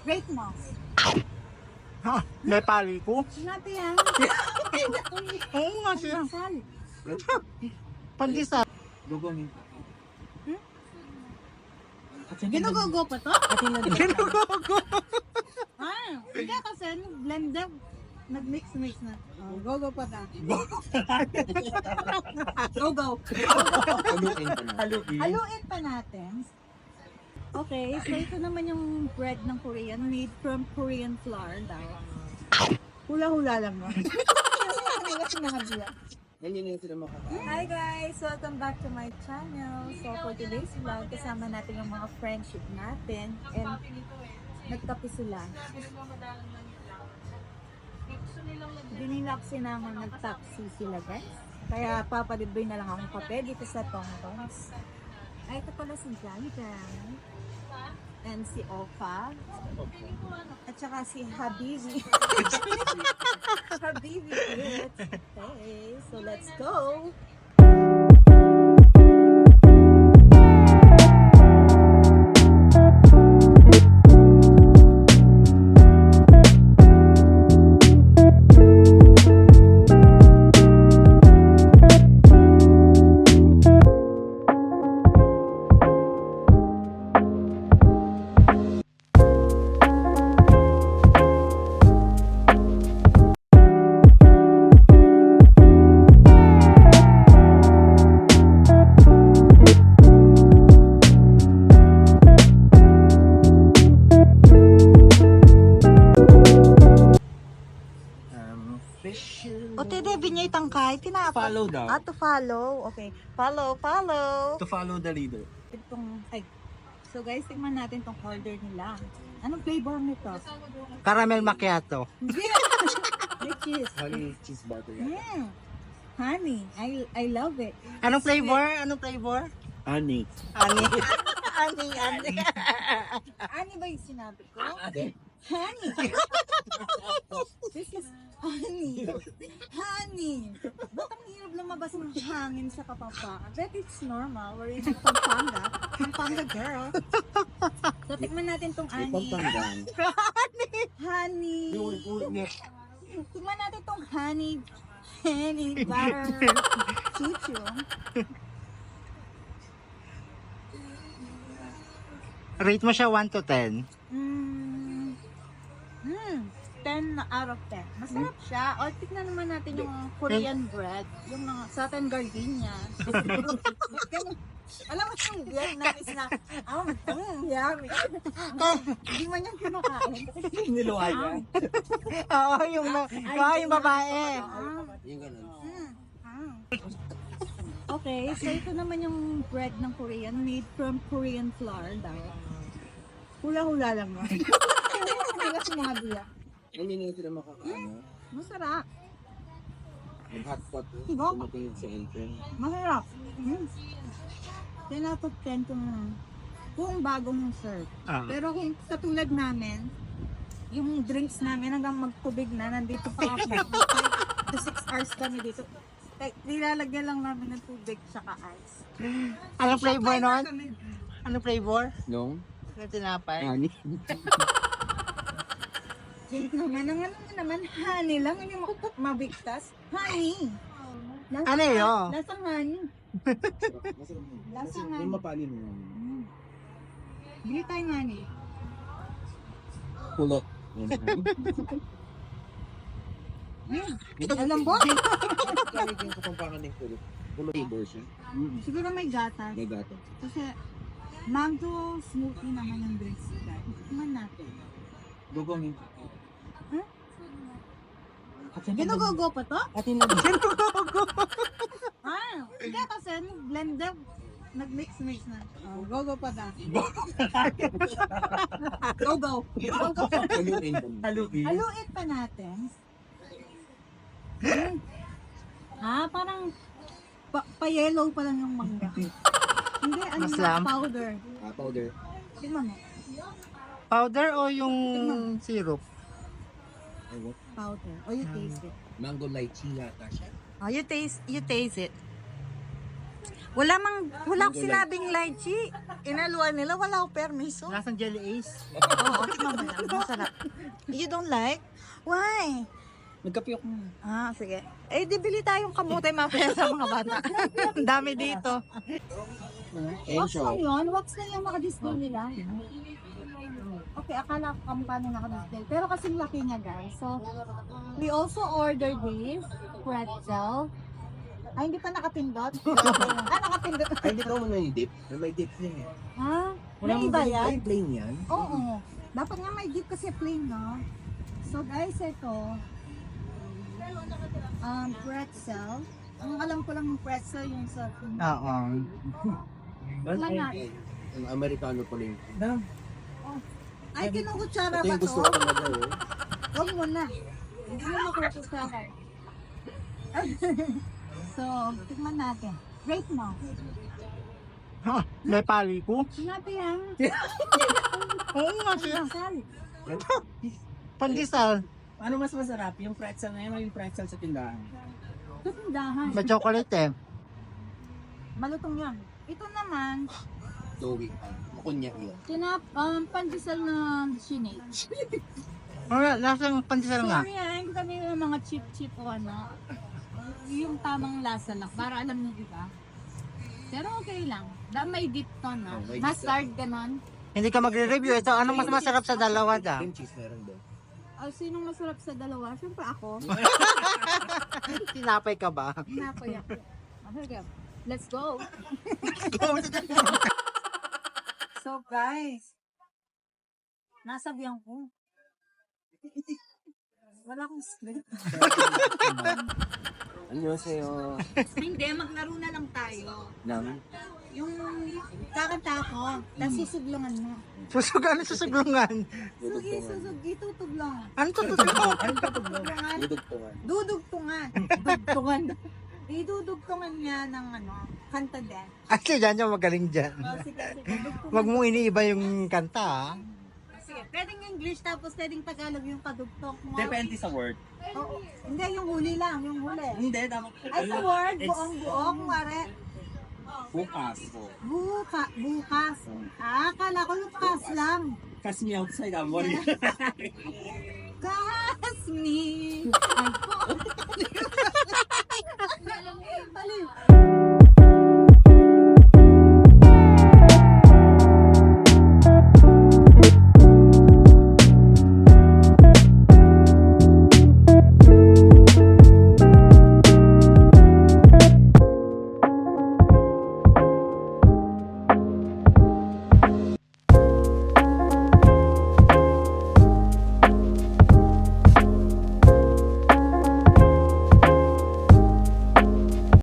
Rate mo. Ha? May pali ko? Sinabi yan. Oo nga siya. Sal. Pandisa. Gugongin. Ginugogo pa to? Ginugogo. Hindi kasi blender. Nag-mix na. Oh, go pa ta. Go. Haluin pa na. Haluin pa natin. Okay, so ito naman yung bread ng Korean, made from Korean flour daw. Hula-hula lang mo. Hi guys! Welcome back to my channel. So for today's vlog, kasama natin yung mga friendship natin. And nagkape sila. Binilak naman nag-taxi sila guys. Kaya papalibre na lang akong kape dito sa Tongtongs. Ay, ito pala si Jan Jan. And si Opa. At saka si Habibi. Habibi. Okay, so let's go. O tede, binyay tangkay, tinapa. Follow daw. To follow. Okay. Follow. To follow the leader. So guys, tingnan natin tong order nila. Anong flavor nito? Caramel macchiato. May cheese. Honey cheese butter. Honey. I love it. Anong flavor? Anong flavor? Honey. Ani. Ani ba yung sinabi ko? Honey. This is honey. Honey. Ba't ang hirap lumabas ng hangin sa Kapampangan? But it's normal. We're in Pampanga. Pampanga girl. So, tikman natin tong honey. Honey. Tikman natin tong honey. Honey butter. Chuchu. Rate mo siya 1 to 10. 10 out of 10. Masarap siya. O, tignan naman natin yung Korean bread. Yung mga Satin Gardenia. Alam mo yung Vietnamese na, yummy. Hindi man yung kinakain. Niluwayan. Oo, yung babae. Yung ganun. Okay, so ito naman yung bread ng Korean, made from Korean flour daw. Hula-hula lang mo. Hula sa mga biya. Hindi na sila makakaano. Masarap. Mag-hotpot. Diba? Tumatingin sa entrance. Masarap. 10 out of 10 kung bagong serve. Pero kung katulad namin, yung drinks namin hanggang magtubig na, nandito pa kami. 5 to 6 hours kami dito. Nilalagyan lang namin ng tubig tsaka ice. Anong flavor nun? Anong flavor? No? Yung tinapay? Honey. Naman, honey lang, hindi mo mabigtas. Honey! Ano yun? Lasang honey. Lasang honey. Yung mapalin mo. Bili tayong honey. Kulot. Alam mo? Kaya yung kapampangan ng kulot. Kulot flavor siya. Siguro may gatas. May gato. Kasi mango smoothie naman yung drinks nila. Tingnan natin. Gugongin. Ginugogo pa to? Ginugogo. Hindi kasi blender. Nag-mix na. Oh, go pa ta. Go. Haluin pa na. Haluin pa natin. Parang pa-yellow pa lang yung mangga. Hindi, ano Maslam. na, powder. Powder. Tingnan mo. Powder o yung syrup? Powder. O you taste it. Mango lychee yata siya. Oh, you taste it. Wala akong sinabing lychee. Inaluan nila, wala akong permiso. Lasang jelly ace. Oo, tikman mo lang. Masarap. You don't like? Why? Nagkape ako. Sige. Eh, di bili tayong kamote mamaya sa mga bata. Ang dami dito. Wax lang yun. Wax lang yung naka-display nila. Okay, akala ko kung paano naka-display. Pero kasing laki niya, guys. So, we also ordered this pretzel. Ay, hindi pa nakapindot. Nakapindot. Ay, hindi ko muna yung dip. May dip niya eh. Ha? May iba yan? Ay, plain yan. Oo. Dapat nga may dip kasi plain, no? So, guys, ito. Pretzel. Ang alam ko lang ng pretzel yung sa... Oo. Wala natin. Ang Amerikano pa rin. Ay, kinukutsara Ito ba yung to? gusto ko talaga eh. Huwag mo na. Hindi mo makukutsara. So, tignan natin. Rate mo. Ha, may pali ko. Sinabi yan. Oo nga siya. Sal. Pandesal. Ano mas masarap? Yung pretzel na yan o yung pretzel sa tindahan? Sa tindahan. May chocolate eh. Malutong yan. Ito naman, Doughy. Makunya yan. pandesal na sinate. Wala, lasang pandesal nga. Sorry hindi kami yung mga chip-chip o ano. Yung tamang lasa lang. Para alam niyo, di ba? Pero okay lang. May dip to, no? Oh, may dip Mustard, ganon. Hindi ka magre-review. Ito, anong mas masarap sa dalawa da? Cream cheese meron doon. Sinong masarap sa dalawa? Siyempre ako. Tinapay ka ba? Napoy ako. Okay, let's go. So guys, nasabihan ko. Wala akong sleep. Ano sa'yo? Hindi, maglaro na lang tayo. Nang? Yung kakanta ko, tapos susuglungan mo. Susugan, susuglungan. Itutuglong. Ano to? Susuglungan. Dudugtungan. Dudugtungan. Dugtungan. Idudugtungan niya ng kanta din. Actually, dyan yung magaling dyan. Sige, dugtungan. Huwag mo iniiba yung kanta ah. Sige, pwedeng English tapos pwedeng Tagalog yung kadugtong mo. Depende sa word. Oo. Hindi, yung huli lang, yung huli. Hindi, dapat. Ay, sa word, buong-buo, kumare. Bukas. Bukas. Akala ko yung kas lang. Cast me outside, Amori. Kas me. Ay po. Alin?